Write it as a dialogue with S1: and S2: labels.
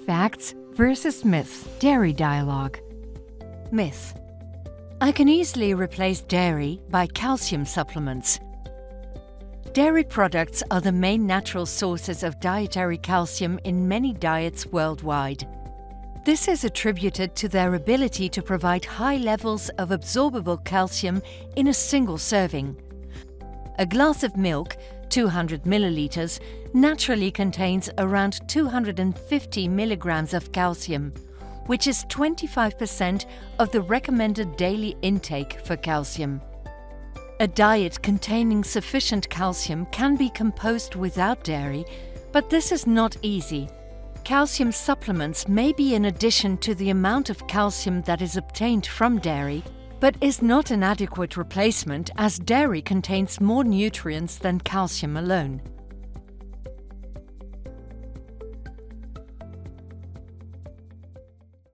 S1: Facts versus myths. Dairy dialogue. Myth. I can easily replace dairy by calcium supplements. Dairy products are the main natural sources of dietary calcium in many diets worldwide. This is attributed to their ability to provide high levels of absorbable calcium in a single serving. A glass of milk, 200 milliliters, naturally contains around 250 milligrams of calcium, which is 25% of the recommended daily intake for calcium. A diet containing sufficient calcium can be composed without dairy, but this is not easy. Calcium supplements may be in addition to the amount of calcium that is obtained from dairy, but is not an adequate replacement as dairy contains more nutrients than calcium alone.